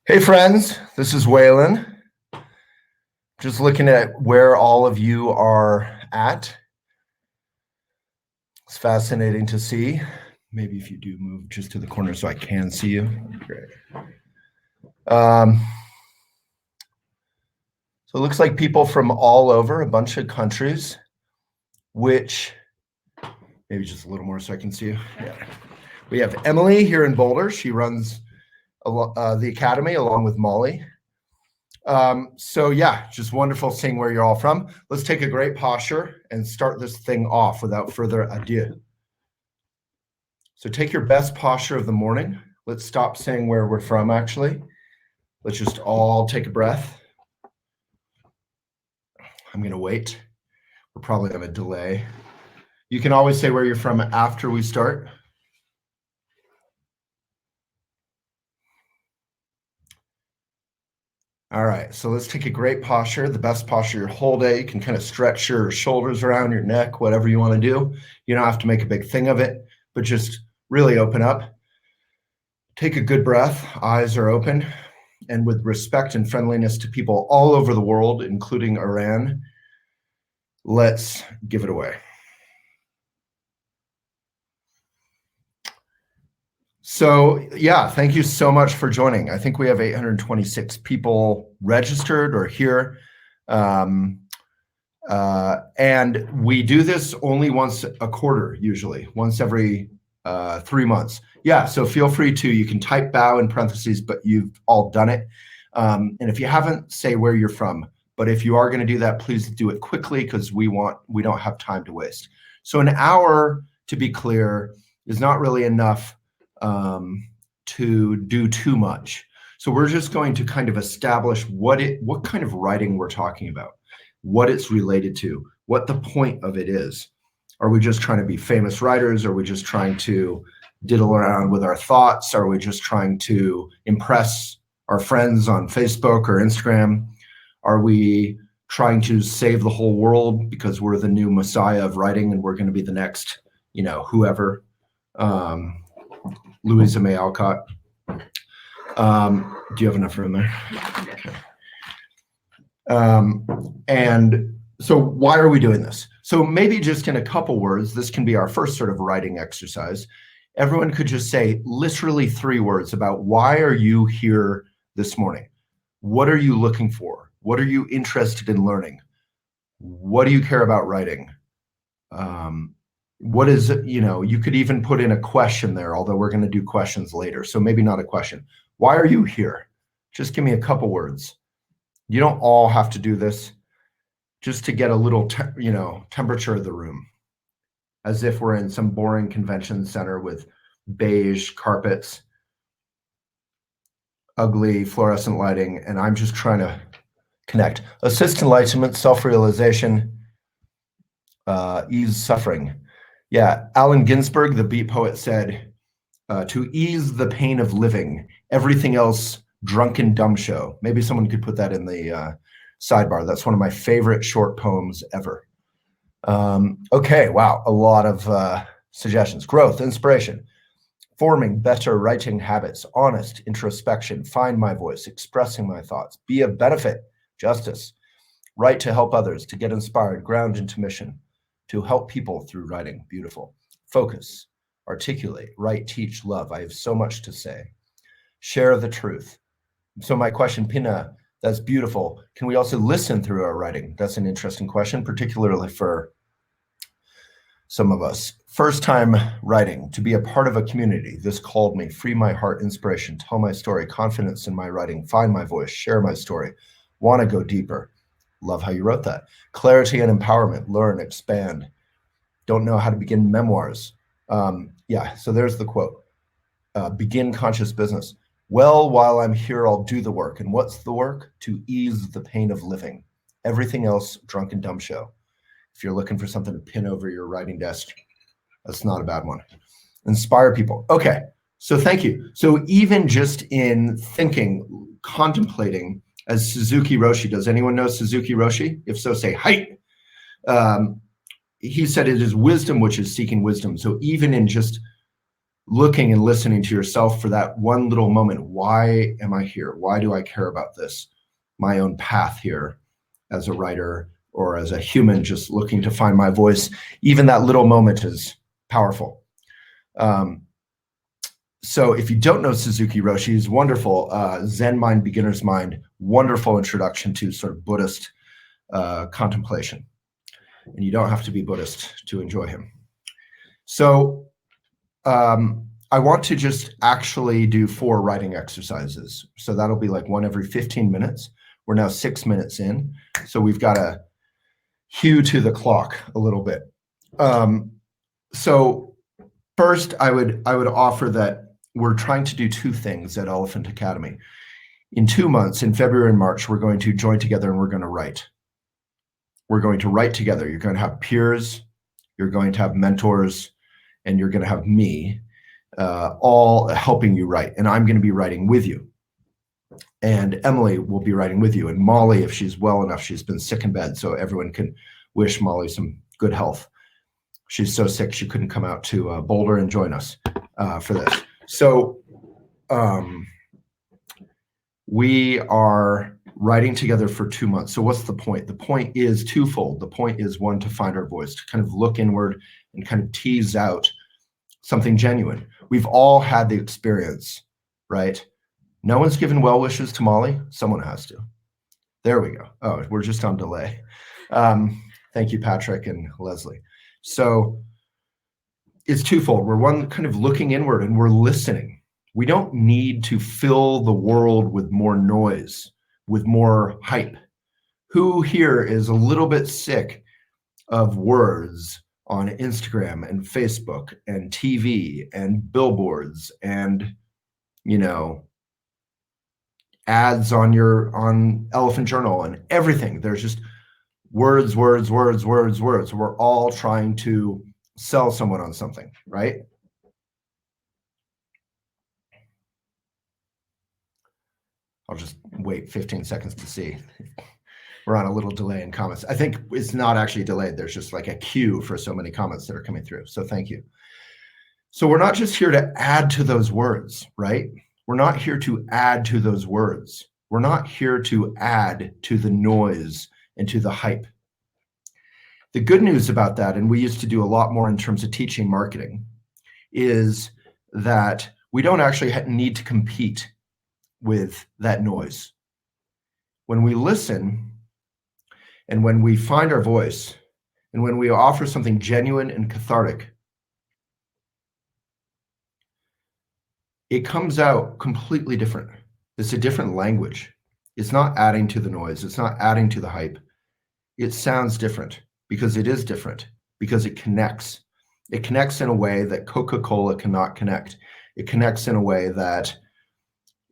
Hey friends, this is Waylon. Just looking at where all of you are at. It's fascinating to see. Maybe if you do move just to the corner so I can see you. Great. So it looks like people from all over, a bunch of countries, which maybe just a little more so I can see you. Yeah. We have Emily here in Boulder. She runs the Academy along with Molly. So yeah, just wonderful seeing where you're all from. Let's take a great posture and start this thing off without further ado. So take your best posture of the morning. Let's stop saying where we're from actually. Let's just all take a breath. I'm gonna wait. We're probably gonna delay. You can always say where you're from after we start. All right, so let's take a great posture, the best posture your whole day. You can kind of stretch your shoulders around your neck, whatever you want to do. You don't have to make a big thing of it, but just really open up. Take a good breath, eyes are open, and with respect and friendliness to people all over the world, including Iran, let's give it away. So yeah, thank you so much for joining. I think we have 826 people registered or here. And we do this only once a quarter, usually, once every 3 months. Yeah, so feel free to, you can type bow in parentheses, but you've all done it. And if you haven't, say where you're from. But if you are gonna do that, please do it quickly because we don't have time to waste. So an hour, to be clear, is not really enough to do too much. So we're just going to kind of establish what kind of writing we're talking about, what it's related to, what the point of it is. Are we just trying to be famous writers? Are we just trying to diddle around with our thoughts? Are we just trying to impress our friends on Facebook or Instagram? Are we trying to save the whole world because we're the new messiah of writing and we're going to be the next, whoever? Louisa May Alcott. Do you have enough room there? Okay. And so why are we doing this? So maybe just in a couple words, this can be our first sort of writing exercise. Everyone could just say literally 3 words about why are you here this morning? What are you looking for? What are you interested in learning? What do you care about writing? What is it, you could even put in a question there, although we're going to do questions later. So maybe not a question. Why are you here? Just give me a couple words. You don't all have to do this, just to get a little, temperature of the room, as if we're in some boring convention center with beige carpets, ugly fluorescent lighting, and I'm just trying to connect. Assist enlightenment, self-realization, ease suffering. Yeah, Allen Ginsberg, the beat poet, said, to ease the pain of living, everything else drunken dumb show. Maybe someone could put that in the sidebar. That's one of my favorite short poems ever. Okay, wow, a lot of suggestions. Growth, inspiration, forming better writing habits, honest introspection, find my voice, expressing my thoughts, be of benefit, justice, write to help others, to get inspired, ground into mission, to help people through writing, beautiful. Focus, articulate, write, teach, love. I have so much to say. Share the truth. So my question, Pina, that's beautiful. Can we also listen through our writing? That's an interesting question, particularly for some of us. First time writing, to be a part of a community. This called me, free my heart, inspiration, tell my story, confidence in my writing, find my voice, share my story, want to go deeper. Love how you wrote that. Clarity and empowerment, learn, expand. Don't know how to begin memoirs. Yeah, so there's the quote. Begin conscious business. Well, while I'm here, I'll do the work. And what's the work? To ease the pain of living. Everything else, drunken dumb show. If you're looking for something to pin over your writing desk, that's not a bad one. Inspire people. Okay, so thank you. So even just in thinking, contemplating, as Suzuki Roshi, does anyone know Suzuki Roshi? If so, say hi. He said it is wisdom which is seeking wisdom. So even in just looking and listening to yourself for that one little moment. Why am I here? Why do I care about this? My own path here as a writer or as a human just looking to find my voice. Even that little moment is powerful. So if you don't know Suzuki Roshi, he's wonderful. Zen Mind, Beginner's Mind, wonderful introduction to sort of Buddhist contemplation. And you don't have to be Buddhist to enjoy him. So I want to just actually do 4 writing exercises. So that'll be like one every 15 minutes. We're now 6 minutes in. So we've got to hew to the clock a little bit. So first, I would offer that we're trying to do 2 things at Elephant Academy. In 2 months, in February and March, we're going to join together and we're going to write. We're going to write together. You're going to have peers, you're going to have mentors, and you're going to have me all helping you write. And I'm going to be writing with you. And Emily will be writing with you. And Molly, if she's well enough, she's been sick in bed, so everyone can wish Molly some good health. She's so sick she couldn't come out to Boulder and join us for this. So we are writing together for 2 months. So what's the point? The point is twofold. The point is, one, to find our voice, to kind of look inward and kind of tease out something genuine. We've all had the experience, right? No one's given well wishes to Molly. Someone has to. There we go. Oh, we're just on delay. Thank you, Patrick and Leslie. So it's twofold. We're one, kind of looking inward and we're listening. We don't need to fill the world with more noise, with more hype. Who here is a little bit sick of words on Instagram and Facebook and TV and billboards and, you know, ads on Elephant Journal and everything? There's just words. We're all trying to sell someone on something, right? I'll just wait 15 seconds to see. We're on a little delay in comments. I think it's not actually delayed. There's just like a queue for so many comments that are coming through. So thank you. So we're not just here to add to those words, right? We're not here to add to those words. We're not here to add to the noise and to the hype. The good news about that, and we used to do a lot more in terms of teaching marketing, is that we don't actually need to compete with that noise. When we listen and when we find our voice and when we offer something genuine and cathartic, it comes out completely different. It's a different language. It's not adding to the noise. It's not adding to the hype. It sounds different because it is different, because it connects. It connects in a way that Coca-Cola cannot connect. It connects in a way that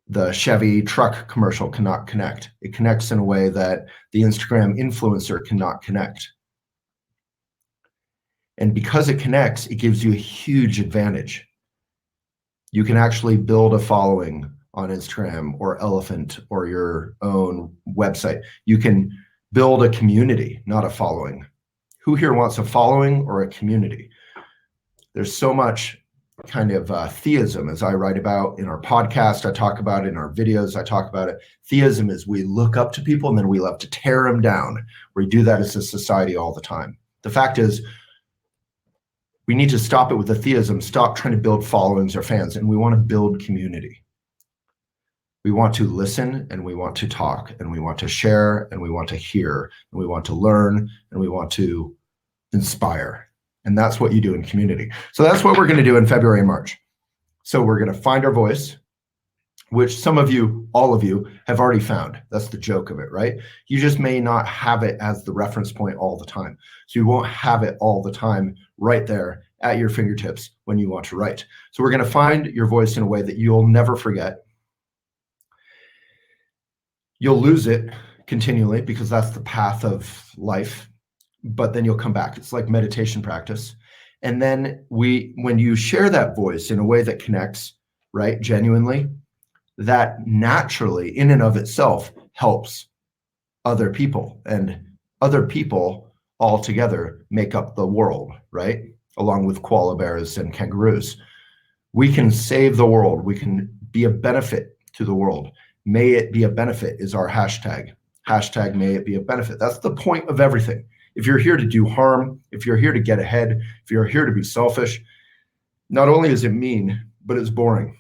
the Chevy truck commercial cannot connect. It connects in a way that the Instagram influencer cannot connect. And because it connects, it gives you a huge advantage. You can actually build a following on Instagram or Elephant or your own website. You can build a community, not a following. Who here wants a following or a community? There's so much kind of theism, as I write about in our podcast, I talk about it in our videos, I talk about it. Theism is we look up to people and then we love to tear them down. We do that as a society all the time. The fact is, we need to stop it with the theism, stop trying to build followings or fans, and we want to build community. We want to listen and we want to talk and we want to share and we want to hear and we want to learn and we want to inspire. And that's what you do in community. So that's what we're going to do in February and March. So we're going to find our voice, which some of you, all of you, have already found. That's the joke of it, right? You just may not have it as the reference point all the time. So you won't have it all the time right there at your fingertips when you want to write. So we're going to find your voice in a way that you'll never forget. You'll lose it continually because that's the path of life. But then you'll come back. It's like meditation practice. And then when you share that voice in a way that connects, right, genuinely, that naturally, in and of itself, helps other people. And other people all together make up the world, right? Along with koala bears and kangaroos. We can save the world. We can be a benefit to the world. May it be a benefit is our hashtag. Hashtag may it be a benefit. That's the point of everything. If you're here to do harm, if you're here to get ahead, if you're here to be selfish, not only is it mean, but it's boring.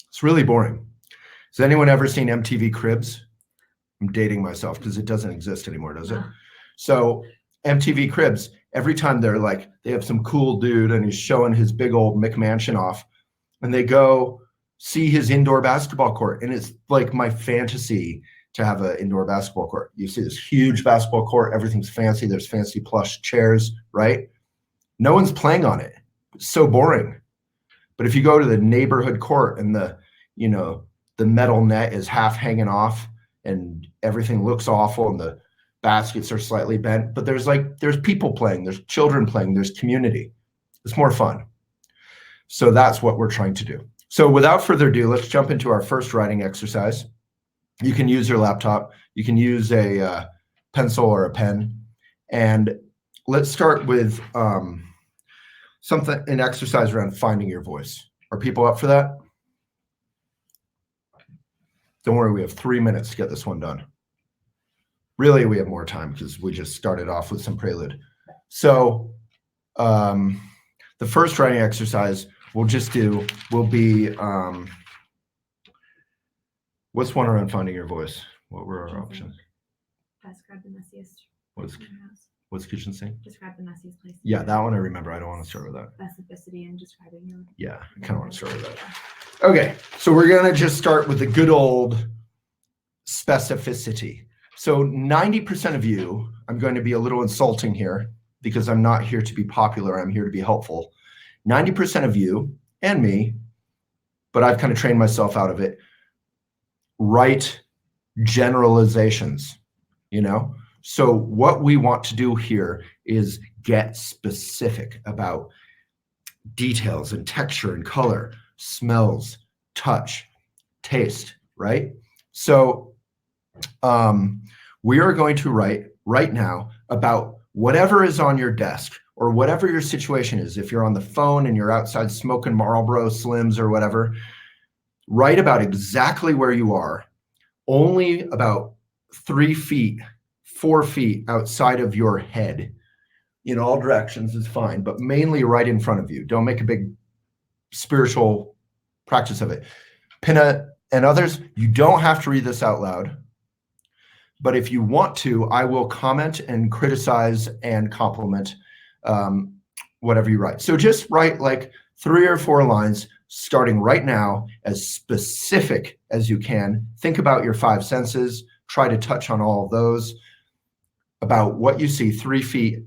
It's really boring. Has anyone ever seen MTV Cribs? I'm dating myself because it doesn't exist anymore, does it? So MTV Cribs, every time they're like, they have some cool dude and he's showing his big old McMansion off, and they go see his indoor basketball court. And it's like my fantasy to have an indoor basketball court. You see this huge basketball court, everything's fancy. There's fancy plush chairs, right? No one's playing on it. It's so boring. But if you go to the neighborhood court and the metal net is half hanging off and everything looks awful and the baskets are slightly bent, but there's people playing, there's children playing, there's community. It's more fun. So that's what we're trying to do. So without further ado, let's jump into our first writing exercise. You can use your laptop. You can use a pencil or a pen. And let's start with an exercise around finding your voice. Are people up for that? Don't worry, we have 3 minutes to get this one done. Really, we have more time because we just started off with some prelude. So the first writing exercise we'll be, what's one around finding your voice? What were our options? Describe the messiest. What's kitchen sink? Describe the messiest place. Yeah, that one I remember. I don't want to start with that. Specificity and describing your. Yeah, I kind of want to start with that. Okay, so we're going to just start with the good old specificity. So 90% of you, I'm going to be a little insulting here because I'm not here to be popular. I'm here to be helpful. 90% of you and me, but I've kind of trained myself out of it, write generalizations, So what we want to do here is get specific about details and texture and color, smells, touch, taste, right? So we are going to write right now about whatever is on your desk or whatever your situation is. If you're on the phone and you're outside smoking Marlboro Slims or whatever, write about exactly where you are, only about 3 feet, 4 feet outside of your head. In all directions is fine, but mainly right in front of you. Don't make a big spiritual practice of it. Pinna and others, you don't have to read this out loud. But if you want to, I will comment and criticize and compliment whatever you write. So just write like 3 or 4 lines, starting right now, as specific as you can. Think about your 5 senses. Try to touch on all of those. About what you see 3 feet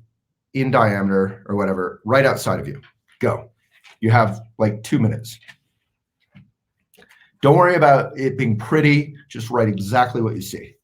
in diameter or whatever, right outside of you. Go. You have like 2 minutes. Don't worry about it being pretty. Just write exactly what you see.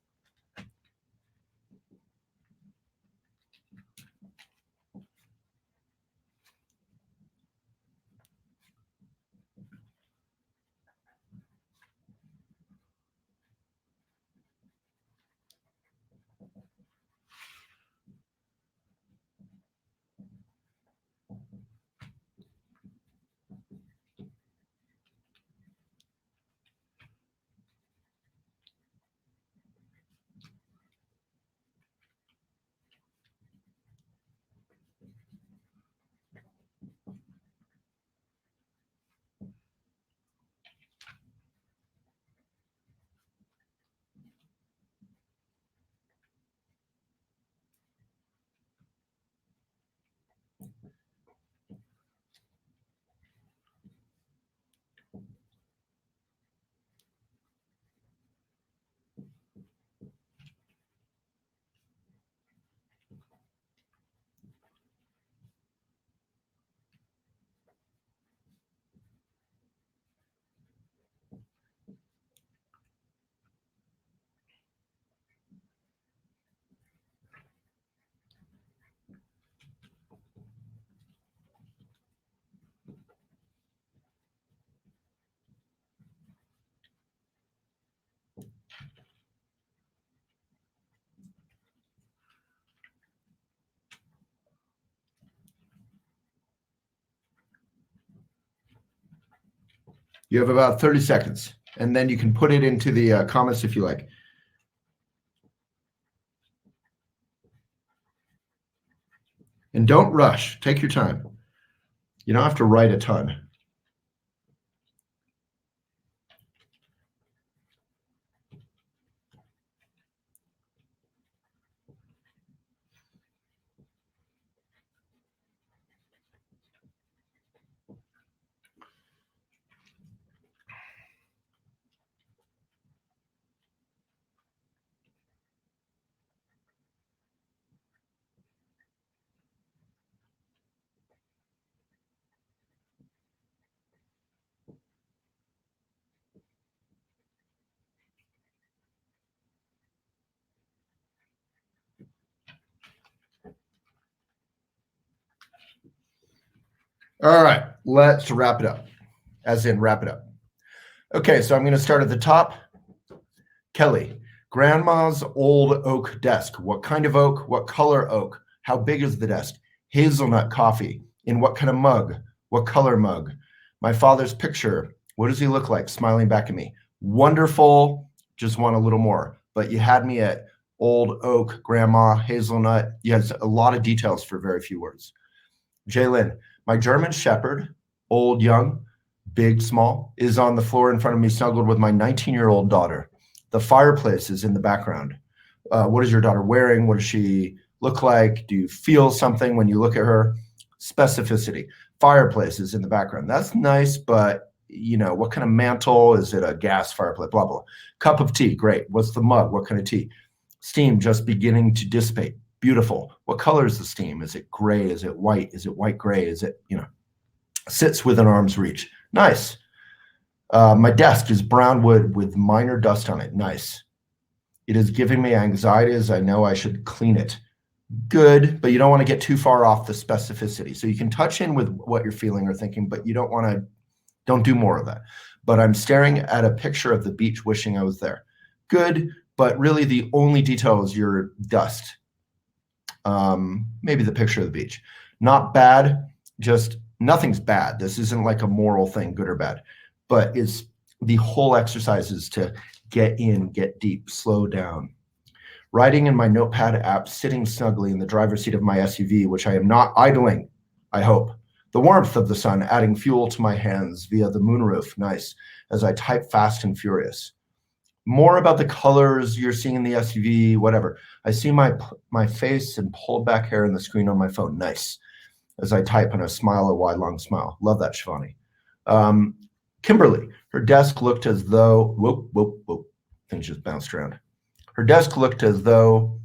You have about 30 seconds, and then you can put it into the comments if you like. And don't rush. Take your time. You don't have to write a ton. All right, let's wrap it up. As in, wrap it up. Okay, so I'm going to start at the top. Kelly, grandma's old oak desk. What kind of oak? What color oak? How big is the desk? Hazelnut coffee. In what kind of mug? What color mug? My father's picture. What does he look like? Smiling back at me. Wonderful. Just want a little more. But you had me at old oak, grandma, hazelnut. You had a lot of details for very few words. Jaylin, my German Shepherd, old, young, big, small, is on the floor in front of me, snuggled with my 19-year-old daughter. The fireplace is in the background. What is your daughter wearing? What does she look like? Do you feel something when you look at her? Specificity. Fireplace is in the background. That's nice, but what kind of mantle? Is it a gas fireplace? Blah, blah. Cup of tea. Great. What's the mug? What kind of tea? Steam just beginning to dissipate. Beautiful. What color is the steam? Is it gray? Is it white? Is it white gray? Is it, sits within arm's reach? Nice. My desk is brown wood with minor dust on it. Nice. It is giving me anxiety as I know I should clean it. Good, but you don't want to get too far off the specificity. So you can touch in with what you're feeling or thinking, but you don't do more of that. But I'm staring at a picture of the beach wishing I was there. Good, but really the only detail is your dust. Maybe the picture of the beach. Not bad, just nothing's bad. This isn't like a moral thing, good or bad. But it's the whole exercise is to get in, get deep, slow down. Writing in my notepad app, sitting snugly in the driver's seat of my SUV, which I am not idling, I hope. The warmth of the sun adding fuel to my hands via the moonroof, nice, as I type fast and furious. More about the colors you're seeing in the SUV, whatever. I see my face and pulled back hair in the screen on my phone, nice, as I type and I smile a wide, long smile. Love that, Shivani. Kimberly, her desk looked as though, whoop, things just bounced around. Her desk looked as though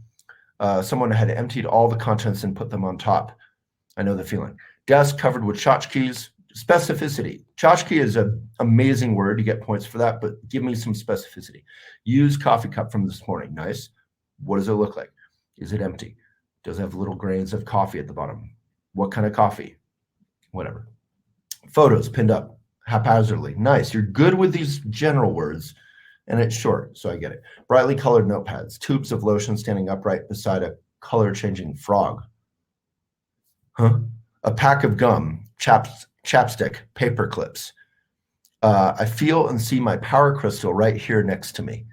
someone had emptied all the contents and put them on top. I know the feeling. Desk covered with tchotchkes. Specificity. Tchotchke is an amazing word. You get points for that, but give me some specificity. Used coffee cup from this morning. Nice. What does it look like? Is it empty? Does it have little grains of coffee at the bottom? What kind of coffee? Whatever. Photos pinned up haphazardly. Nice. You're good with these general words, and it's short, so I get it. Brightly colored notepads. Tubes of lotion standing upright beside a color-changing frog. Huh? A pack of gum. Chapstick, paper clips. I feel and see my power crystal right here next to me.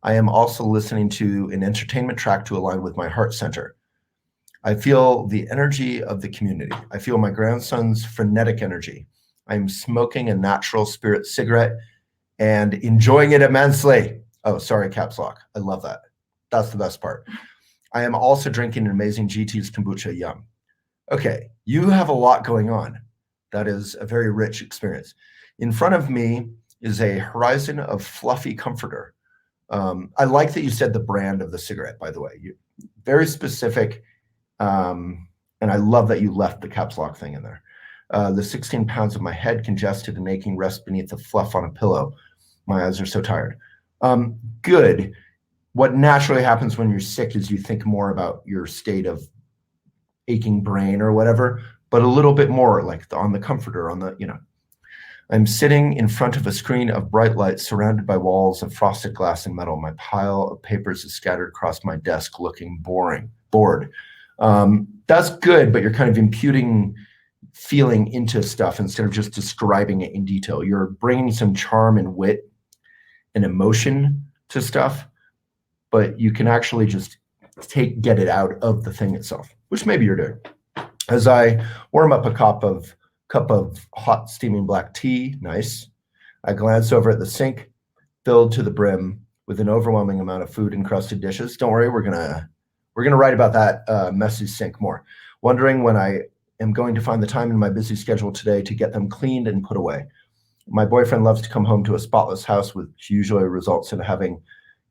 I am also listening to an entertainment track to align with my heart center. I feel the energy of the community. I feel my grandson's frenetic energy. I'm smoking a natural spirit cigarette and enjoying it immensely. Oh, sorry, caps lock. I love that. That's the best part. I am also drinking an amazing GT's kombucha. Yum. Okay, you have a lot going on. That is a very rich experience. In front of me is a horizon of fluffy comforter. I like that you said the brand of the cigarette, by the way. Very specific, and I love that you left the caps lock thing in there. The 16 pounds of my head congested and aching rest beneath the fluff on a pillow. My eyes are so tired. Good. What naturally happens when you're sick is you think more about your state of aching brain or whatever, but a little bit more like on the comforter, on the, I'm sitting in front of a screen of bright lights surrounded by walls of frosted glass and metal. My pile of papers is scattered across my desk looking bored. That's good, but you're kind of imputing feeling into stuff instead of just describing it in detail. You're bringing some charm and wit and emotion to stuff, but you can actually just get it out of the thing itself, which maybe you're doing. As I warm up a cup of hot steaming black tea, nice, I glance over at the sink, filled to the brim with an overwhelming amount of food encrusted dishes. Don't worry, we're gonna write about that messy sink more. Wondering when I am going to find the time in my busy schedule today to get them cleaned and put away. My boyfriend loves to come home to a spotless house, which usually results in having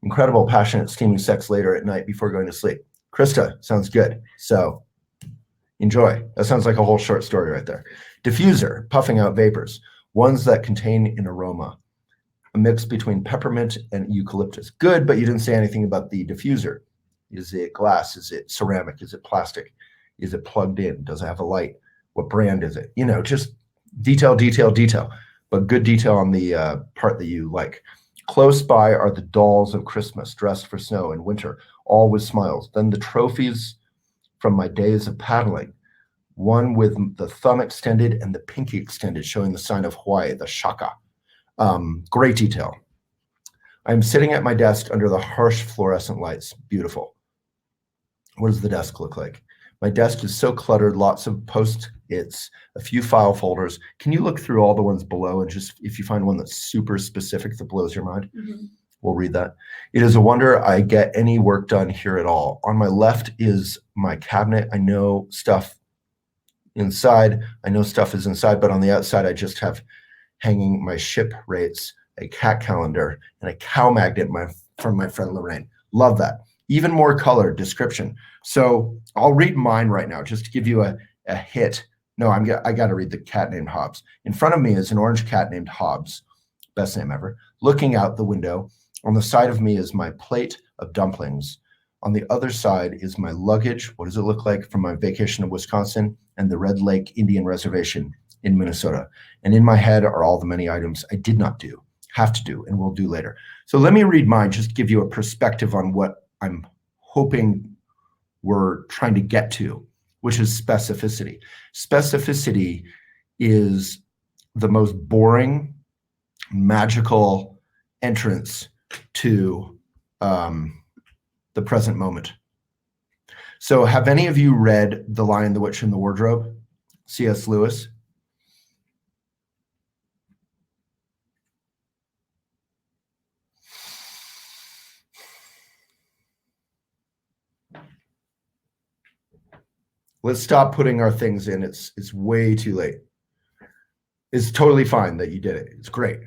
incredible, passionate, steaming sex later at night before going to sleep. Krista, sounds good. So enjoy. That sounds like a whole short story right there. Diffuser, puffing out vapors, ones that contain an aroma, a mix between peppermint and eucalyptus. Good, but you didn't say anything about the diffuser. Is it glass? Is it ceramic? Is it plastic? Is it plugged in? Does it have a light? What brand is it? Just detail, but good detail on the part that you like. Close by are the dolls of Christmas, dressed for snow and winter, all with smiles. Then the trophies from my days of paddling, one with the thumb extended and the pinky extended, showing the sign of Hawaii, the shaka. Great detail. I'm sitting at my desk under the harsh fluorescent lights. Beautiful. What does the desk look like? My desk is so cluttered, lots of post-its, a few file folders. Can you look through all the ones below and just, if you find one that's super specific that blows your mind, we'll read that. It is a wonder I get any work done here at all. On my left is my cabinet. I know stuff inside. I know stuff is inside, but on the outside, I just have hanging my ship rates, a cat calendar, and a cow magnet from my friend Lorraine. Love that. Even more color description. So I'll read mine right now just to give you a hit. No, I got to read the cat named Hobbs. In front of me is an orange cat named Hobbs, best name ever, looking out the window. On the side of me is my plate of dumplings. On the other side is my luggage. What does it look like from my vacation in Wisconsin and the Red Lake Indian Reservation in Minnesota? And in my head are all the many items I did not do, have to do, and will do later. So let me read mine, just to give you a perspective on what I'm hoping we're trying to get to, which is specificity. Specificity is the most boring, magical entrance to the present moment. So have any of you read The Lion, the Witch, and the Wardrobe? C.S. Lewis? Let's stop putting our things in. It's way too late. It's totally fine that you did it. It's great.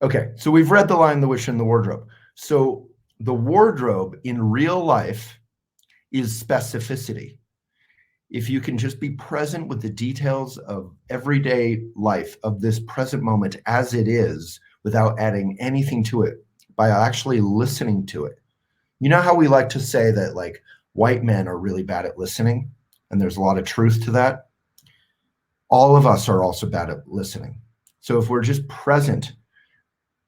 Okay, so we've read The Lion, the Witch, and the Wardrobe. So the wardrobe in real life is specificity. If you can just be present with the details of everyday life, of this present moment as it is, without adding anything to it, by actually listening to it. You know how we like to say that like white men are really bad at listening? And there's a lot of truth to that. All of us are also bad at listening. So if we're just present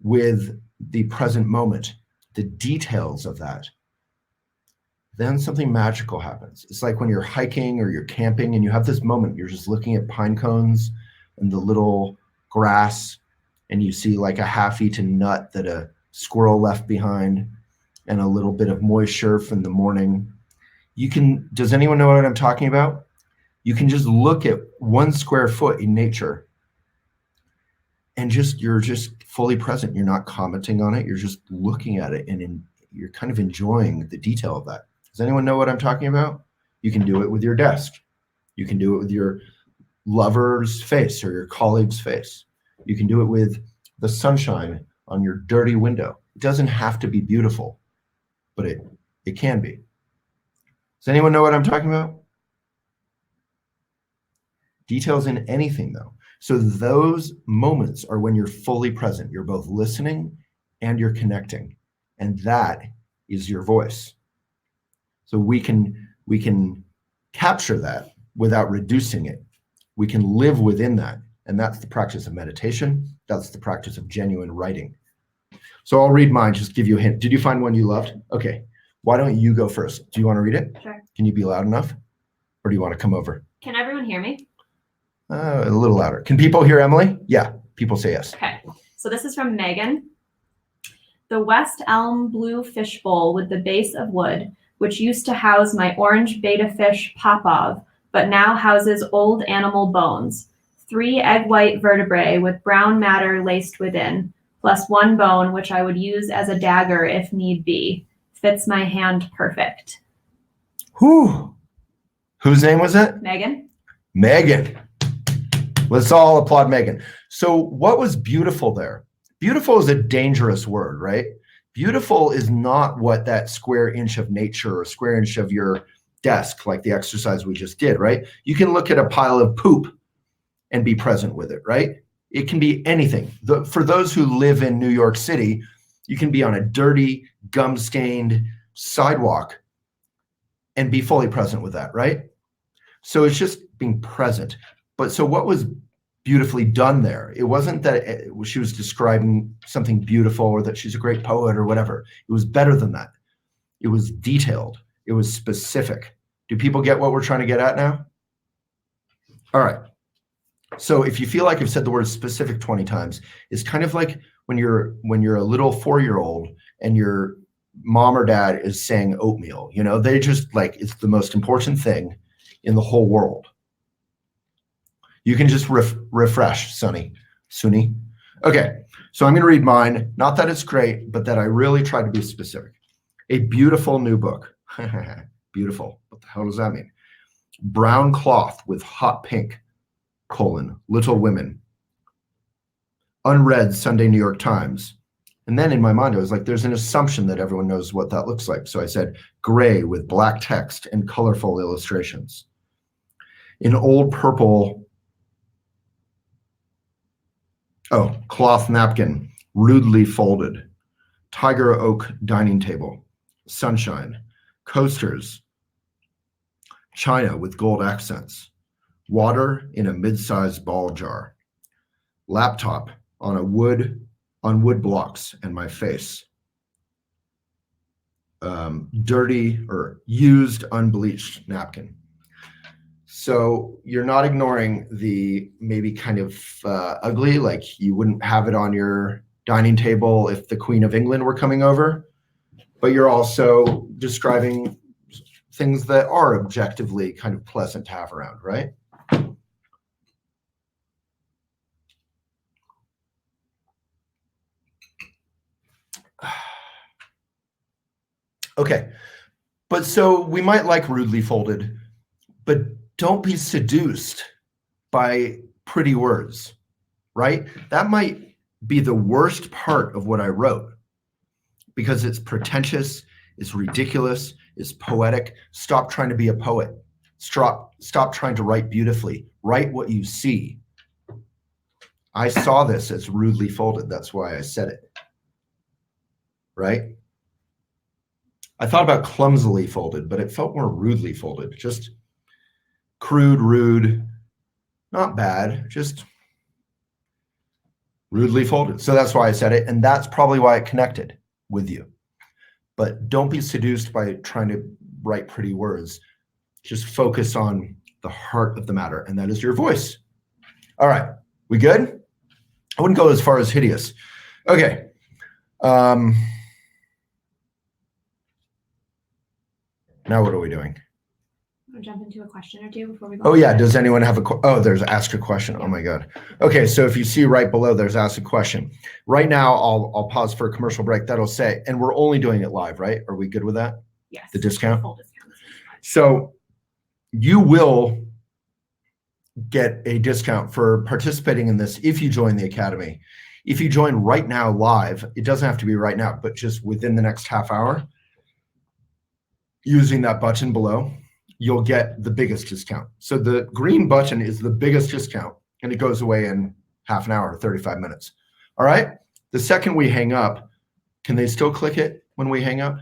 with the present moment, the details of that, then something magical happens. It's like when you're hiking or you're camping and you have this moment, you're just looking at pine cones and the little grass, and you see like a half-eaten nut that a squirrel left behind and a little bit of moisture from the morning. Does anyone know what I'm talking about? You can just look at 1 square foot in nature and you're just fully present. You're not commenting on it. You're just looking at it and you're kind of enjoying the detail of that. Does anyone know what I'm talking about? You can do it with your desk. You can do it with your lover's face or your colleague's face. You can do it with the sunshine on your dirty window. It doesn't have to be beautiful, but it can be. Does anyone know what I'm talking about? Details in anything, though. So those moments are when you're fully present. You're both listening and you're connecting. And that is your voice. So we can capture that without reducing it. We can live within that. And that's the practice of meditation. That's the practice of genuine writing. So I'll read mine, just give you a hint. Did you find one you loved? Okay. Why don't you go first? Do you want to read it? Sure. Can you be loud enough? Or do you want to come over? Can everyone hear me? A little louder. Can people hear Emily? Yeah, people say yes. Okay, so this is from Megan. The West Elm blue fishbowl with the base of wood, which used to house my orange betta fish Popov, but now houses old animal bones. 3 egg white vertebrae with brown matter laced within, plus 1 bone which I would use as a dagger if need be. Fits my hand perfect. Whew. Whose name was it? Megan? Megan. Let's all applaud Megan. So what was beautiful there? Beautiful is a dangerous word, right? Beautiful is not what that square inch of nature or square inch of your desk, like the exercise we just did, right? You can look at a pile of poop and be present with it, right? It can be anything. For those who live in New York City, you can be on a dirty, gum-stained sidewalk and be fully present with that, right? So it's just being present. But so what was beautifully done there? It wasn't that she was describing something beautiful or that she's a great poet or whatever. It was better than that. It was detailed. It was specific. Do people get what we're trying to get at now? All right. So if you feel like I've said the word specific 20 times, it's kind of like when you're a little 4-year-old and your mom or dad is saying oatmeal, you know, they just like, it's the most important thing in the whole world. You can just refresh, Sunny. Okay, so I'm going to read mine. Not that it's great, but that I really try to be specific. A beautiful new book. Beautiful. What the hell does that mean? Brown cloth with hot pink, Little Women. Unread Sunday New York Times. And then in my mind, I was like, there's an assumption that everyone knows what that looks like. So I said, gray with black text and colorful illustrations. In old purple, cloth napkin, rudely folded. Tiger oak dining table. Sunshine. Coasters. China with gold accents. Water in a mid-sized ball jar. Laptop on wood blocks and my face. Dirty or used unbleached napkin. So you're not ignoring the maybe kind of ugly, like you wouldn't have it on your dining table if the Queen of England were coming over, but you're also describing things that are objectively kind of pleasant to have around, right? Okay, but so we might like rudely folded, but don't be seduced by pretty words, right? That might be the worst part of what I wrote because it's pretentious, it's ridiculous, it's poetic. Stop trying to be a poet. Stop trying to write beautifully. Write what you see. I saw this as rudely folded. That's why I said it, right? I thought about clumsily folded, but it felt more rudely folded. Just crude, rude, not bad, just rudely folded. So that's why I said it, and that's probably why it connected with you. But don't be seduced by trying to write pretty words. Just focus on the heart of the matter, and that is your voice. All right, we good? I wouldn't go as far as hideous. Okay. Now what are we doing? Want to jump into a question or two before we go? Oh yeah, does anyone have there's ask a question. Oh my God. Okay, so if you see right below, there's ask a question. Right now, I'll pause for a commercial break. That'll say, and we're only doing it live, right? Are we good with that? Yes. The discount? Full discount. So you will get a discount for participating in this if you join the Academy. If you join right now live, it doesn't have to be right now, but just within the next half hour, using that button below, you'll get the biggest discount. So the green button is the biggest discount, and it goes away in half an hour, 35 minutes. All right? The second we hang up, can they still click it when we hang up?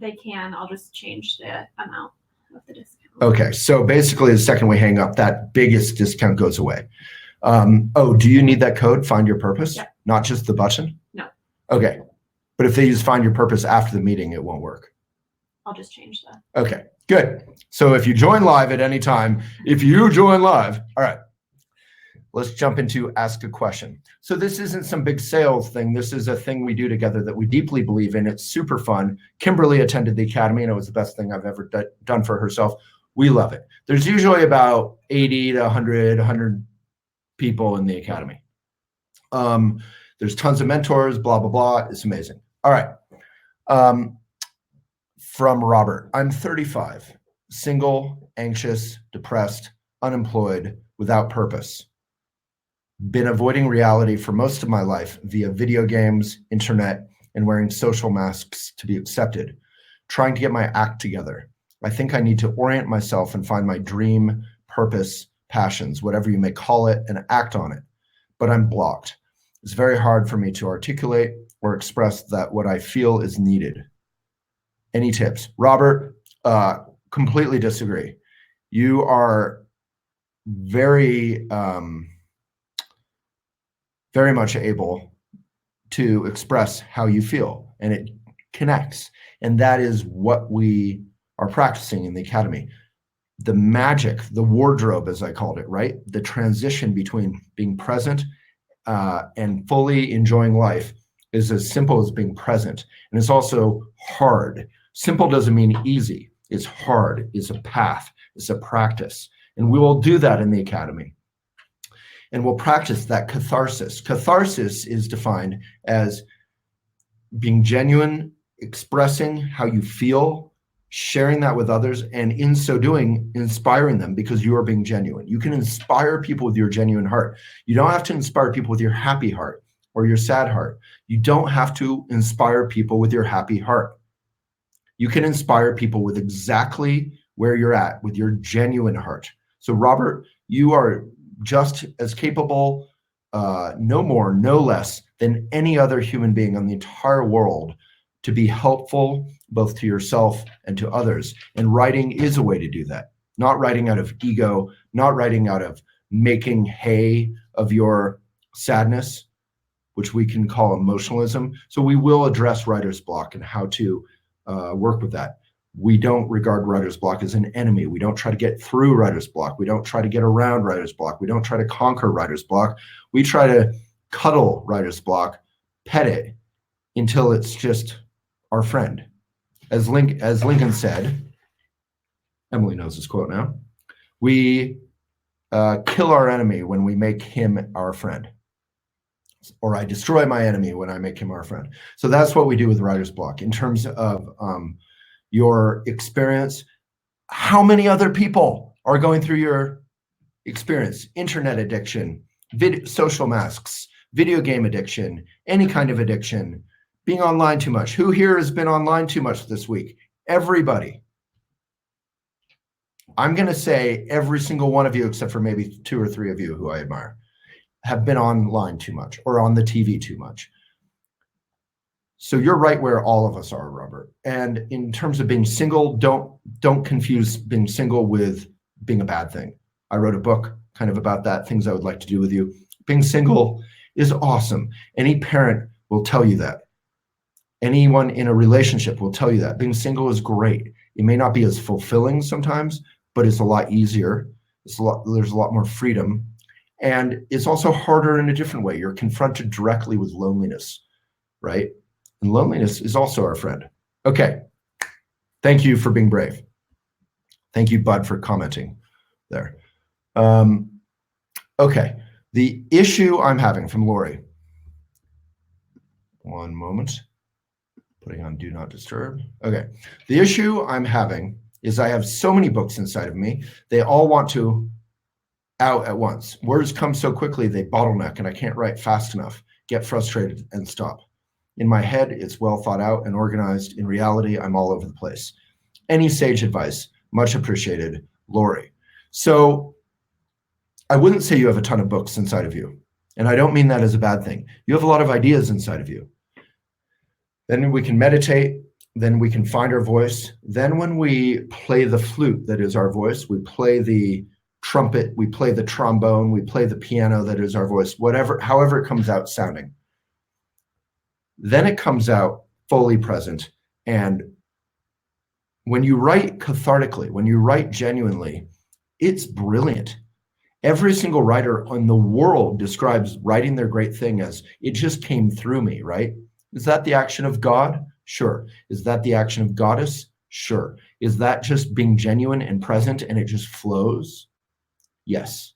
They can. I'll just change the amount of the discount. Okay, so basically the second we hang up, that biggest discount goes away. Do you need that code, Find Your Purpose? Yep. Not just the button? No. Okay, but if they use Find Your Purpose after the meeting, it won't work. I'll just change that. Okay, good. So if you join live at any time, all right. let's jump into ask a question. So this isn't some big sales thing. This is a thing we do together that we deeply believe in. It's super fun. Kimberly attended the academy, and it was the best thing I've ever done for herself. We love it. There's usually about 80 to 100 people in the academy. There's tons of mentors, blah, blah, blah. It's amazing. All right. From Robert, I'm 35, single, anxious, depressed, unemployed, without purpose. Been avoiding reality for most of my life via video games, internet, and wearing social masks to be accepted. Trying to get my act together. I think I need to orient myself and find my dream, purpose, passions, whatever you may call it, and act on it. But I'm blocked. It's very hard for me to articulate or express that what I feel is needed. Any tips? Robert, completely disagree. You are very much able to express how you feel, and it connects. And that is what we are practicing in the academy. The magic, the wardrobe, as I called it, right? The transition between being present and fully enjoying life is as simple as being present. And it's also hard. Simple doesn't mean easy. It's hard. It's a path. It's a practice. And we will do that in the academy. And we'll practice that catharsis. Catharsis is defined as being genuine, expressing how you feel, sharing that with others, and in so doing, inspiring them because you are being genuine. You can inspire people with your genuine heart. You don't have to inspire people with your happy heart or your sad heart. You don't have to inspire people with your happy heart. You can inspire people with exactly where you're at, with your genuine heart. So Robert, you are just as capable, no more, no less than any other human being on the entire world to be helpful both to yourself and to others. And writing is a way to do that. Not writing out of ego, not writing out of making hay of your sadness, which we can call emotionalism. So we will address writer's block and how to work with that. We don't regard writer's block as an enemy. We don't try to get through writer's block. We don't try to get around writer's block. We don't try to conquer writer's block. We try to cuddle writer's block, pet it until it's just our friend. As Lincoln said, Emily knows this quote now, we kill our enemy when we make him our friend. Or I destroy my enemy when I make him our friend. So that's what we do with writer's block. In terms of your experience, how many other people are going through your experience? Internet addiction, social masks, video game addiction, any kind of addiction, being online too much. Who here has been online too much this week? Everybody. I'm going to say every single one of you, except for maybe 2 or 3 of you who I admire, have been online too much or on the TV too much. So you're right where all of us are, Robert. And in terms of being single, don't confuse being single with being a bad thing. I wrote a book kind of about that, things I would like to do with you. Being single is awesome. Any parent will tell you that. Anyone in a relationship will tell you that. Being single is great. It may not be as fulfilling sometimes, but it's a lot easier. There's a lot more freedom. And it's also harder in a different way. You're confronted directly with loneliness, right? And loneliness is also our friend. Okay. Thank you for being brave. Thank you, Bud, for commenting there. Okay. The issue I'm having from Lori. One moment. Putting on Do Not Disturb. Okay. The issue I'm having is I have so many books inside of me. They all want to out at once. Words come so quickly, they bottleneck, and I can't write fast enough, get frustrated, and stop. In my head, it's well thought out and organized. In reality, I'm all over the place. Any sage advice? Much appreciated, Lori. So I wouldn't say you have a ton of books inside of you. And I don't mean that as a bad thing. You have a lot of ideas inside of you. Then we can meditate. Then we can find our voice. Then when we play the flute that is our voice, we play the trumpet, we play the trombone, we play the piano that is our voice, however it comes out sounding. Then it comes out fully present. And when you write cathartically, when you write genuinely, it's brilliant. Every single writer in the world describes writing their great thing as it just came through me, right? Is that the action of God? Sure. Is that the action of Goddess? Sure. Is that just being genuine and present and it just flows? Yes.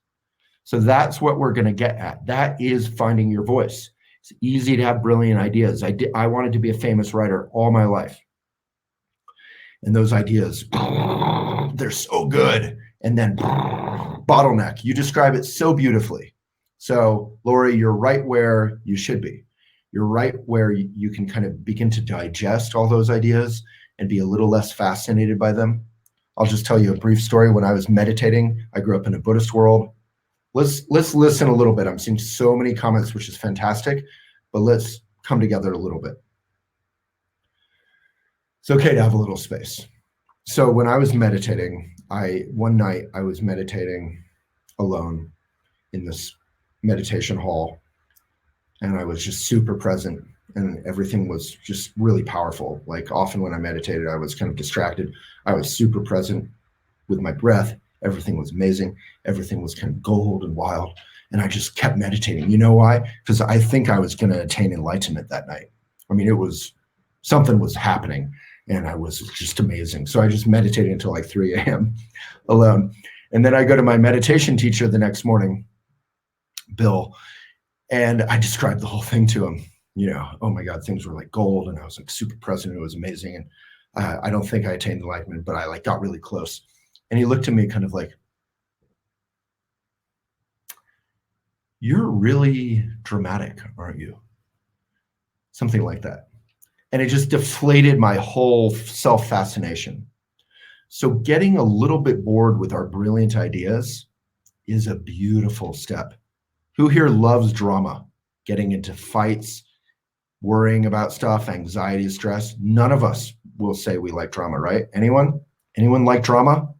So that's what we're going to get at. That is finding your voice. It's easy to have brilliant ideas. I wanted to be a famous writer all my life. And those ideas, they're so good. And then bottleneck, you describe it so beautifully. So Lori, you're right where you should be. You're right where you can kind of begin to digest all those ideas and be a little less fascinated by them. I'll just tell you a brief story. When I was meditating, I grew up in a Buddhist world. Let's listen a little bit. I'm seeing so many comments, which is fantastic, but let's come together a little bit. It's okay to have a little space. So when I was meditating, one night I was meditating alone in this meditation hall, and I was just super present, and everything was just really powerful. Like often when I meditated, I was kind of distracted. I was super present with my breath. Everything was amazing. Everything was kind of gold and wild. And I just kept meditating. You know why? Because I think I was going to attain enlightenment that night. I mean, something was happening, and I was just amazing. So I just meditated until like 3 a.m. alone. And then I go to my meditation teacher the next morning, Bill, and I described the whole thing to him. Oh my God, things were like gold, and I was like super present. It was amazing. And I don't think I attained enlightenment, but I like got really close. And he looked at me kind of like, you're really dramatic, aren't you? Something like that. And it just deflated my whole self-fascination. So getting a little bit bored with our brilliant ideas is a beautiful step. Who here loves drama? Getting into fights, worrying about stuff, anxiety, stress. None of us will say we like drama, right? Anyone? Anyone like drama?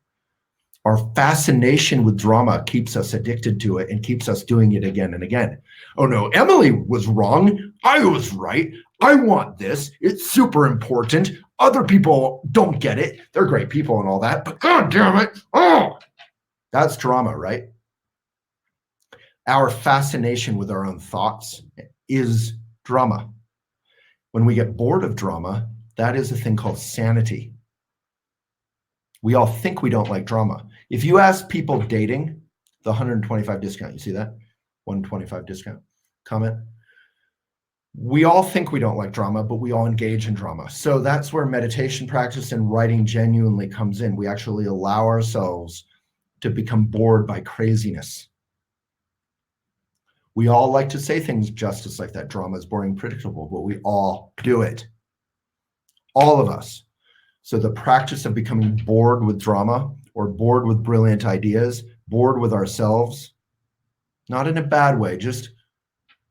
Our fascination with drama keeps us addicted to it and keeps us doing it again and again. Oh no, Emily was wrong. I was right. I want this. It's super important. Other people don't get it. They're great people and all that, but God damn it. Oh, that's drama, right? Our fascination with our own thoughts is drama. When we get bored of drama, that is a thing called sanity. We all think we don't like drama. If you ask people dating, the 125 discount, you see that? 125 discount comment. We all think we don't like drama, but we all engage in drama. So that's where meditation practice and writing genuinely comes in. We actually allow ourselves to become bored by craziness. We all like to say things just like that. Drama is boring, predictable, but we all do it. All of us. So the practice of becoming bored with drama or bored with brilliant ideas, bored with ourselves, not in a bad way, just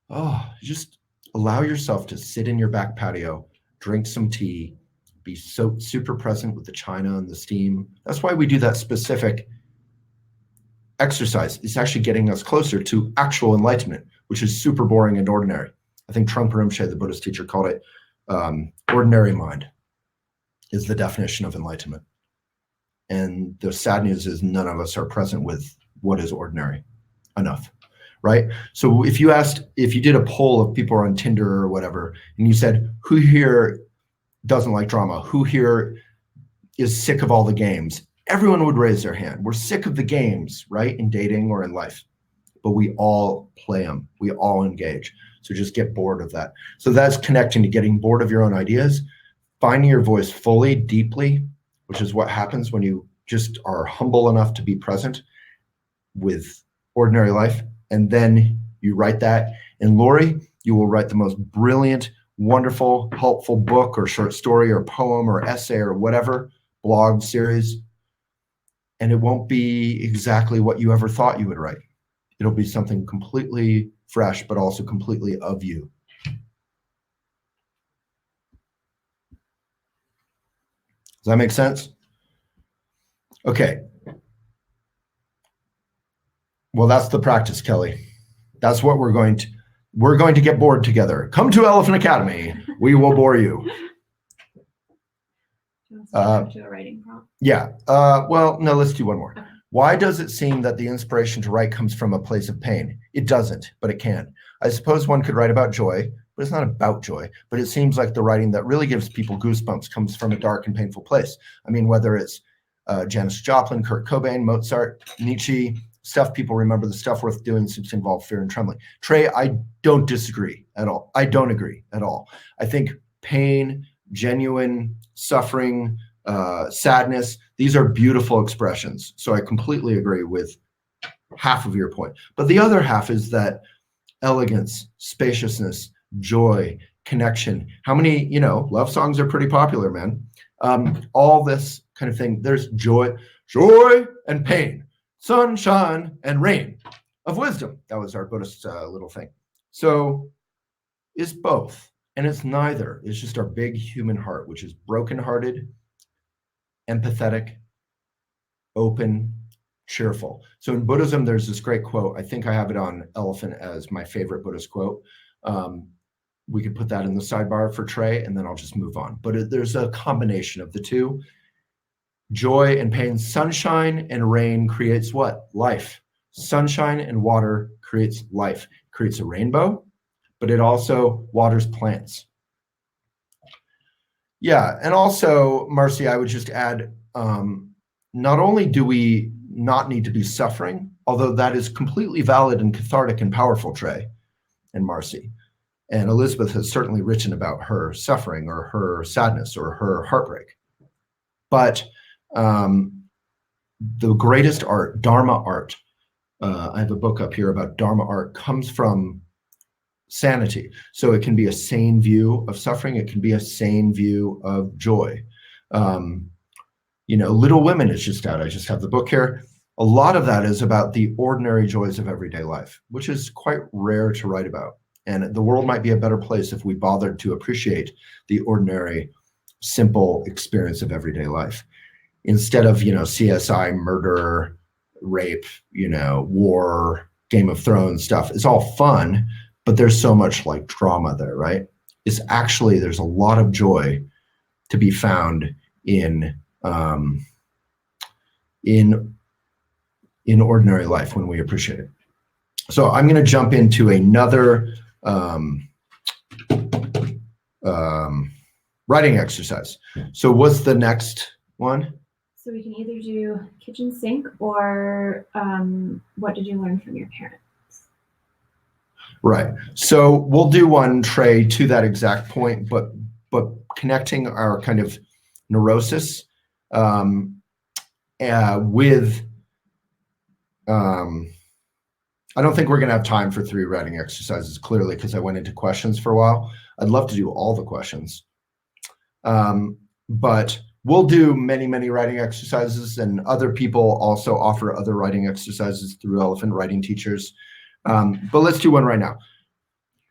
allow yourself to sit in your back patio, drink some tea, be so super present with the china and the steam. That's why we do that specific exercise. It's actually getting us closer to actual enlightenment, which is super boring and ordinary. I think Trungpa Rinpoche, the Buddhist teacher, called it ordinary mind is the definition of enlightenment. And the sad news is none of us are present with what is ordinary enough, right? So if you did a poll of people on Tinder or whatever, and you said, who here doesn't like drama? Who here is sick of all the games? Everyone would raise their hand. We're sick of the games, right? In dating or in life, but we all play them. We all engage. So just get bored of that. So that's connecting to getting bored of your own ideas, finding your voice fully, deeply, which is what happens when you just are humble enough to be present with ordinary life. And then you write that. And Lori, you will write the most brilliant, wonderful, helpful book or short story or poem or essay or whatever, blog series. And it won't be exactly what you ever thought you would write. It'll be something completely fresh, but also completely of you. Does that make sense? Okay. Well, that's the practice, Kelly. That's what we're going to get bored together. Come to Elephant Academy. We will bore you. Do you want to a writing prompt? Yeah. Well, no, let's do one more. Why does it seem that the inspiration to write comes from a place of pain? It doesn't, but it can. I suppose one could write about joy, but it's not about joy. But it seems like the writing that really gives people goosebumps comes from a dark and painful place. I mean, whether it's Janis Joplin, Kurt Cobain, Mozart, Nietzsche, stuff people remember, the stuff worth doing seems to involve fear and trembling. Trey, I don't disagree at all. I don't agree at all. I think pain, genuine suffering, sadness, these are beautiful expressions. So I completely agree with half of your point. But the other half is that elegance, spaciousness, joy, connection. How many, love songs are pretty popular, man. All this kind of thing. There's joy and pain, sunshine and rain of wisdom. That was our Buddhist little thing. So it's both, and it's neither. It's just our big human heart, which is brokenhearted, empathetic, open, cheerful. So in Buddhism, there's this great quote. I think I have it on Elephant as my favorite Buddhist quote. We could put that in the sidebar for Trey, and then I'll just move on. But there's a combination of the two. Joy and pain, sunshine and rain creates what? Life. Sunshine and water creates life. It creates a rainbow, but it also waters plants. Yeah, and also, Marcy, I would just add, not only do we not need to be suffering, although that is completely valid and cathartic and powerful, Trey and Marcy. And Elizabeth has certainly written about her suffering or her sadness or her heartbreak. But the greatest art, Dharma art, I have a book up here about Dharma art, comes from sanity. So it can be a sane view of suffering. It can be a sane view of joy. Little Women is just out. I just have the book here. A lot of that is about the ordinary joys of everyday life, which is quite rare to write about. And the world might be a better place if we bothered to appreciate the ordinary, simple experience of everyday life. Instead of, CSI, murder, rape, war, Game of Thrones stuff. It's all fun, but there's so much like drama there, right? There's a lot of joy to be found in ordinary life when we appreciate it. So I'm going to jump into another writing exercise. So what's the next one? So we can either do kitchen sink or what did you learn from your parents? Right. So we'll do one, Trey, to that exact point, but connecting our kind of neurosis with I don't think we're going to have time for 3 writing exercises, clearly, because I went into questions for a while. I'd love to do all the questions. But we'll do many, many writing exercises, and other people also offer other writing exercises through Elephant Writing Teachers. But let's do one right now.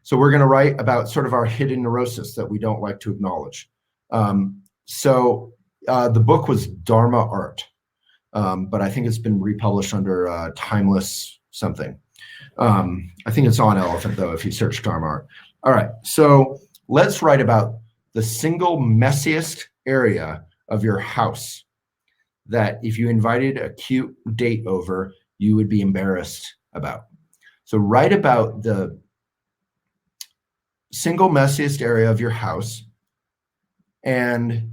So we're going to write about sort of our hidden neurosis that we don't like to acknowledge. So the book was Dharma Art, but I think it's been republished under Timeless something. I think it's on Elephant, though, if you search Dharma Art. All right, so let's write about the single messiest area of your house that if you invited a cute date over, you would be embarrassed about. So write about the single messiest area of your house, and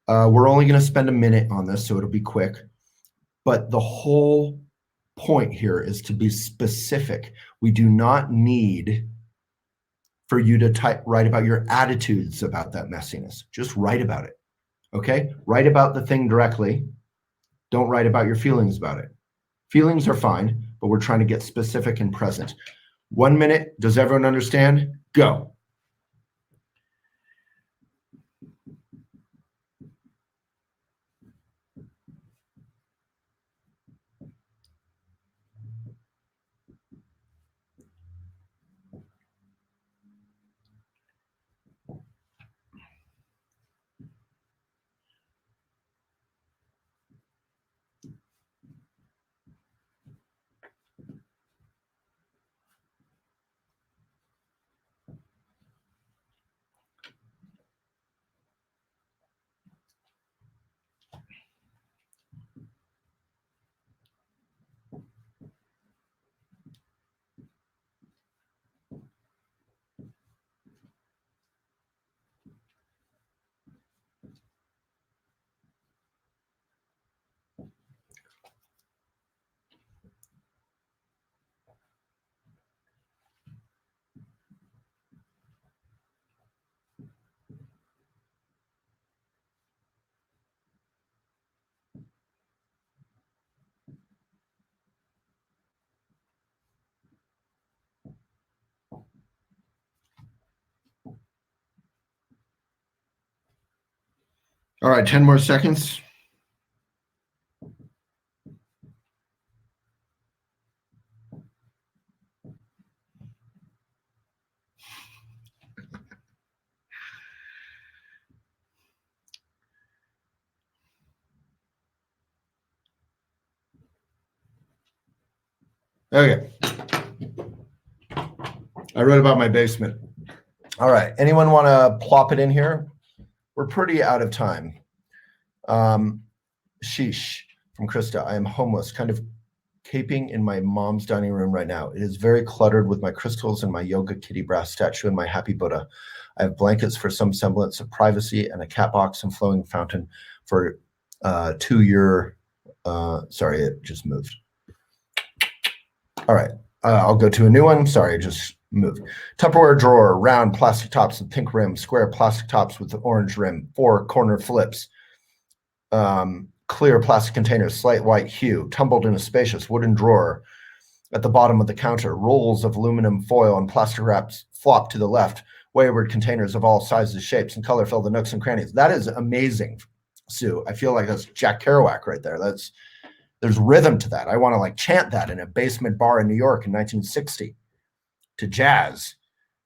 we're only going to spend a minute on this, so it'll be quick. But the whole point here is to be specific. We do not need for you to write about your attitudes about that messiness. Just write about it, okay? Write about the thing directly. Don't write about your feelings about it. Feelings are fine, but we're trying to get specific and present. 1 minute. Does everyone understand? Go. All right, 10 more seconds. Okay. I wrote about my basement. All right. Anyone want to plop it in here? We're pretty out of time. Sheesh from Krista. I am homeless, kind of caping in my mom's dining room right now. It is very cluttered with my crystals and my yoga kitty brass statue and my happy Buddha. I have blankets for some semblance of privacy and a cat box and flowing fountain for 2 year. Sorry, it just moved. All right. I'll go to a new one. Sorry, it just moved. Tupperware drawer, round plastic tops with pink rim, square plastic tops with the orange rim, 4 corner flips, clear plastic containers, slight white hue, tumbled in a spacious wooden drawer at the bottom of the counter, rolls of aluminum foil and plastic wraps flop to the left, wayward containers of all sizes, shapes, and color fill the nooks and crannies. That is amazing, Sue. I feel like that's Jack Kerouac right there. There's rhythm to that. I want to like chant that in a basement bar in New York in 1960 to jazz.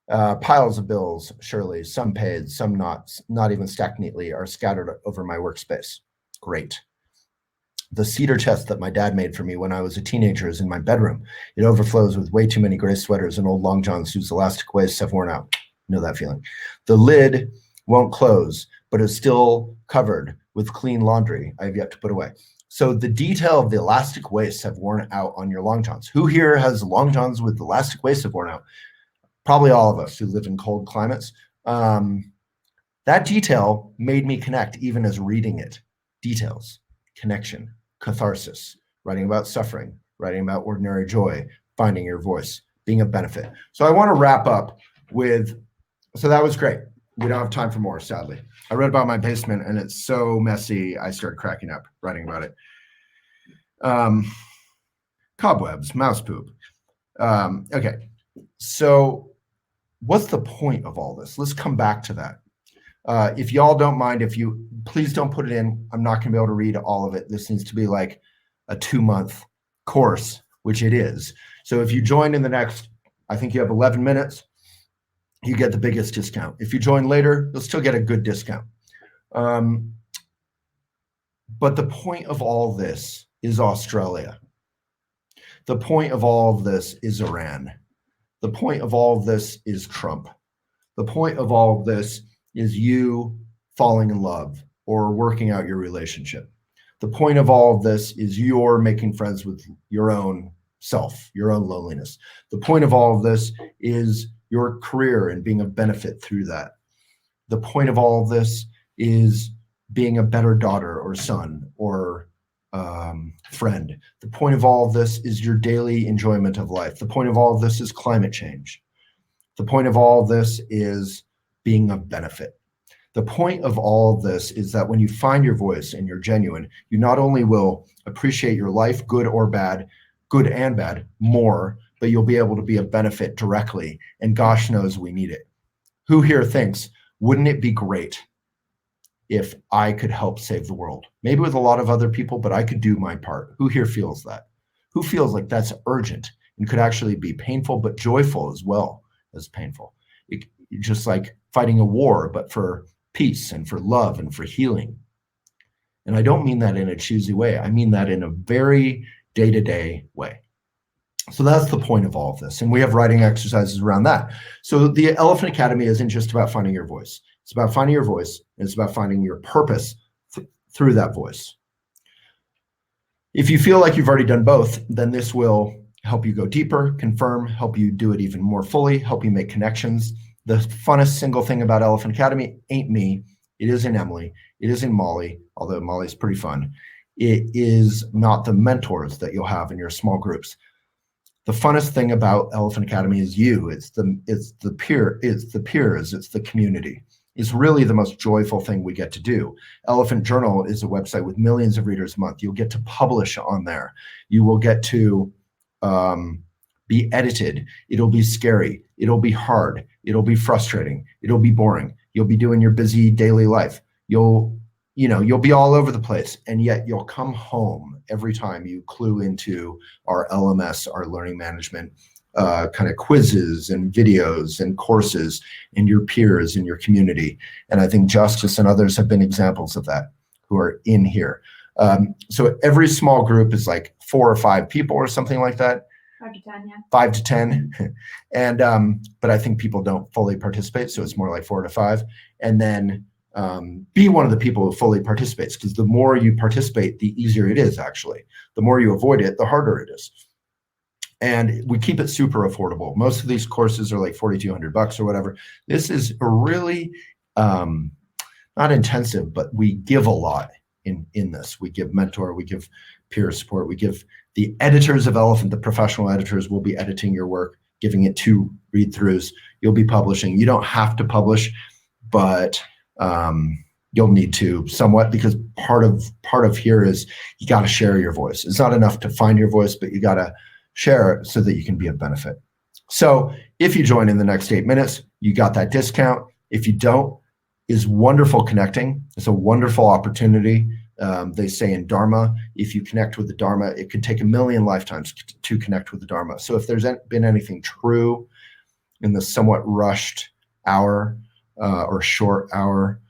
Piles of bills, surely, some paid, some not even stacked neatly, are scattered over my workspace. Great. The cedar chest that my dad made for me when I was a teenager is in my bedroom. It overflows with way too many gray sweaters and old long johns whose elastic waists have worn out. Know that feeling. The lid won't close, but is still covered with clean laundry I have yet to put away. So the detail of the elastic waists have worn out on your long johns. Who here has long johns with elastic waists have worn out? Probably all of us who live in cold climates. That detail made me connect even as reading it. Details, connection, catharsis, writing about suffering, writing about ordinary joy, finding your voice, being a benefit. So I want to wrap up with, so that was great. We don't have time for more, sadly. I read about my basement and it's so messy, I started cracking up writing about it. Cobwebs, mouse poop. Okay, so what's the point of all this? Let's come back to that. If y'all don't mind, please don't put it in. I'm not going to be able to read all of it. This needs to be like a 2-month course, which it is. So if you join in the next, I think you have 11 minutes, you get the biggest discount. If you join later, you'll still get a good discount. But the point of all this is Australia. The point of all of this is Iran. The point of all of this is Trump. The point of all of this is you falling in love or working out your relationship. The point of all of this is you're making friends with your own self, your own loneliness. The point of all of this is your career and being of benefit through that. The point of all of this is being a better daughter or son or friend. The point of all of this is your daily enjoyment of life. The point of all of this is climate change. The point of all of this is being of benefit. The point of all of this is that when you find your voice and you're genuine, you not only will appreciate your life, good or bad, good and bad, more, but you'll be able to be a benefit directly. And gosh knows we need it. Who here thinks, wouldn't it be great if I could help save the world? Maybe with a lot of other people, but I could do my part. Who here feels that? Who feels like that's urgent and could actually be painful, but joyful as well as painful? Just like fighting a war, but for peace and for love and for healing. And I don't mean that in a choosy way. I mean that in a very day-to-day way. So that's the point of all of this. And we have writing exercises around that. So the Elephant Academy isn't just about finding your voice. It's about finding your voice. And it's about finding your purpose through that voice. If you feel like you've already done both, then this will help you go deeper, confirm, help you do it even more fully, help you make connections. The funnest single thing about Elephant Academy ain't me. It isn't Emily. It isn't Molly, although Molly's pretty fun. It is not the mentors that you'll have in your small groups. The funnest thing about Elephant Academy is you. It's the peers. It's the community. It's really the most joyful thing we get to do. Elephant Journal is a website with millions of readers a month. You'll get to publish on there. You will get to be edited. It'll be scary. It'll be hard. It'll be frustrating. It'll be boring. You'll be doing your busy daily life. You'll you'll be all over the place, and yet you'll come home every time you clue into our LMS, our learning management kind of quizzes and videos and courses, and your peers in your community. And I think Justice and others have been examples of that who are in here. So every small group is like 4 or 5 people or something like that. 5 to 10, yeah. 5 to 10. And but I think people don't fully participate, so it's more like 4 to 5. And then be one of the people who fully participates, because the more you participate, the easier it is, actually. The more you avoid it, the harder it is. And we keep it super affordable. Most of these courses are like $4,200 or whatever. This is a really not intensive, but we give a lot in this. We give mentor, we give peer support, we give the editors of Elephant, the professional editors will be editing your work, giving it 2 read-throughs. You'll be publishing. You don't have to publish, but you'll need to somewhat, because part of here is you got to share your voice. It's not enough to find your voice, but you got to share it so that you can be of benefit. So if you join in the next 8 minutes, you got that discount. If you don't, is wonderful connecting. It's a wonderful opportunity. They say in Dharma, if you connect with the Dharma, it could take 1,000,000 lifetimes to connect with the Dharma. So if there's been anything true in the somewhat rushed hour or short hour,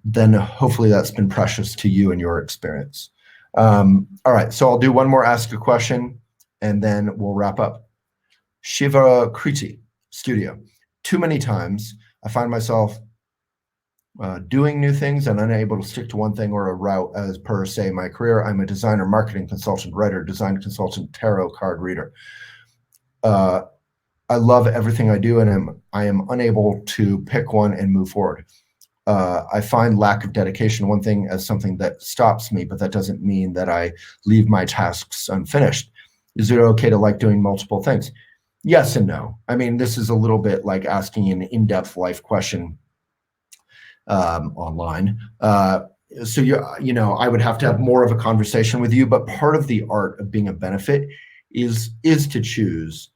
then hopefully that's been precious to you and your experience. All right, so I'll do one more Ask a Question, and then we'll wrap up. Shiva Kriti Studio. Too many times I find myself doing new things and unable to stick to one thing or a route. As per, say, my career, I'm a designer, marketing consultant, writer, design consultant, tarot card reader. I love everything I do, and I am unable to pick one and move forward. I find lack of dedication one thing as something that stops me, but that doesn't mean that I leave my tasks unfinished. Is it okay to like doing multiple things? Yes and no. I mean, this is a little bit like asking an in-depth life question online. So I would have to have more of a conversation with you, but part of the art of being a benefit is to choose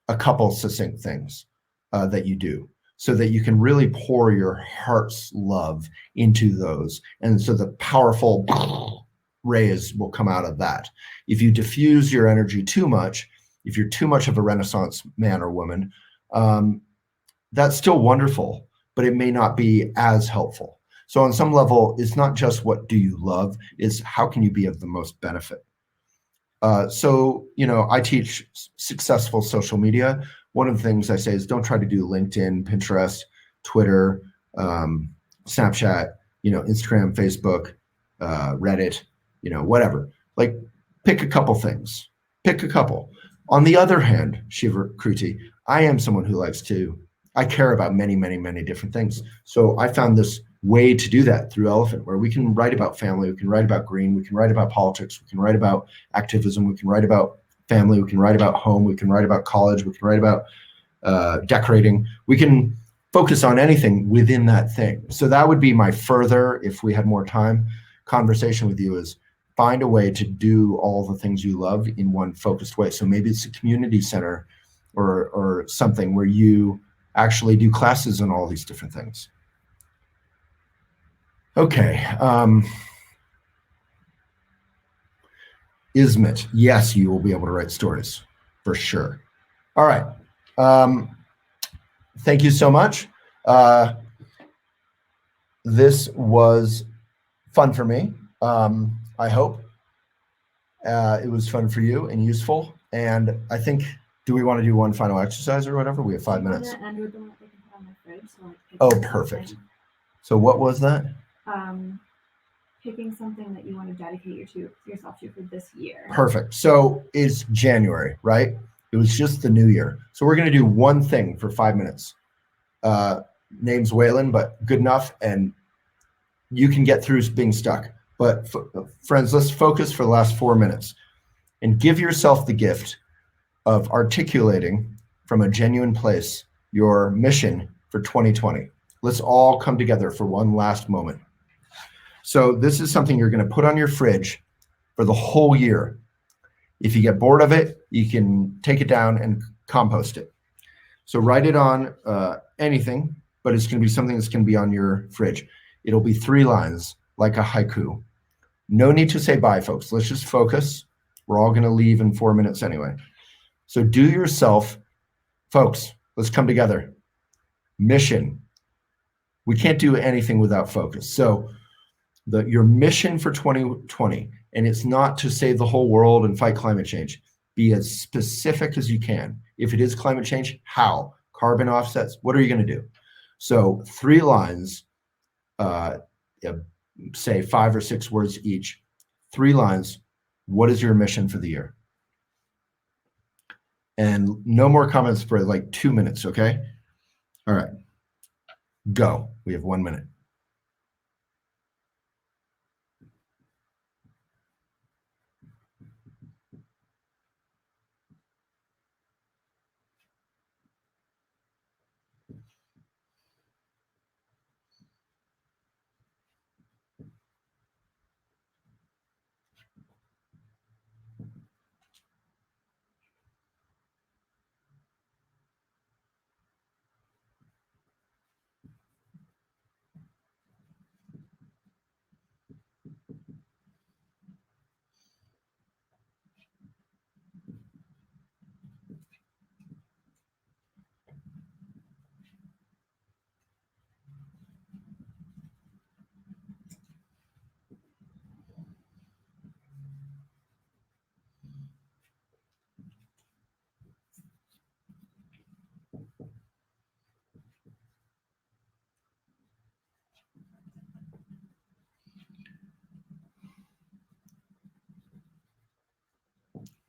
a couple succinct things that you do, so that you can really pour your heart's love into those. And so the powerful rays will come out of that. If you diffuse your energy too much, if you're too much of a Renaissance man or woman, that's still wonderful, but it may not be as helpful. So on some level, it's not just what do you love, it's how can you be of the most benefit. So I teach successful social media. One of the things I say is don't try to do LinkedIn, Pinterest, Twitter, Snapchat, Instagram, Facebook, Reddit, whatever. Like, pick a couple things. Pick a couple. On the other hand, Shiva Kruti, I am someone who I care about many, many, many different things. So I found this way to do that through Elephant, where we can write about family, we can write about green, we can write about politics, we can write about activism, we can write about family, we can write about home, we can write about college, we can write about decorating. We can focus on anything within that thing. So that would be my further, if we had more time, conversation with you, is find a way to do all the things you love in one focused way. So maybe it's a community center or something where you actually do classes on all these different things. Okay. Ismet, yes, you will be able to write stories for sure. All right. Thank you so much. This was fun for me. I hope it was fun for you and useful. And I think, do we want to do one final exercise or whatever? We have 5 minutes. Oh, perfect. So what was that? Picking something that you want to dedicate yourself to for this year. Perfect. So it's January, right? It was just the new year. So we're going to do one thing for 5 minutes. Name's Waylon, but good enough. And you can get through being stuck. But friends, let's focus for the last 4 minutes and give yourself the gift of articulating from a genuine place your mission for 2020. Let's all come together for one last moment. So this is something you're going to put on your fridge for the whole year. If you get bored of it, you can take it down and compost it. So write it on anything, but it's going to be something that's going to be on your fridge. It'll be 3 lines. like a haiku. No need to say bye, folks. Let's just focus. We're all going to leave in 4 minutes anyway. So do yourself, folks, let's come together. Mission. We can't do anything without focus. So your mission for 2020, and it's not to save the whole world and fight climate change. Be as specific as you can. If it is climate change, how? Carbon offsets, what are you going to do? So 3 lines, say 5 or 6 words each. 3 lines, what is your mission for the year? And no more comments for like 2 minutes, okay? All right, go. We have 1 minute.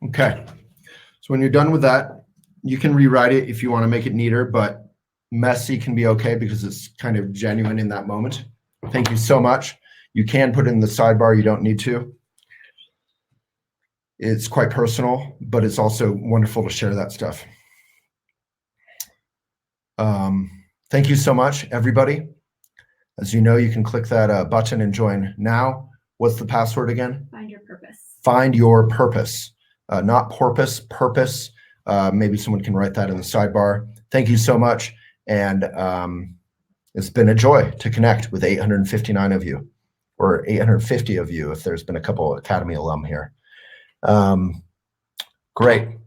Okay, so when you're done with that, you can rewrite it if you want to make it neater, but messy can be okay because it's kind of genuine in that moment. Thank you so much. You can put it in the sidebar, you don't need to. It's quite personal, but it's also wonderful to share that stuff. Thank you so much, everybody. As you know, you can click that button and join now. What's the password again? Find your purpose. Find your purpose. Not porpoise, purpose. Maybe someone can write that in the sidebar. Thank you so much. And it's been a joy to connect with 859 of you, or 850 of you if there's been a couple Academy alum here. Great.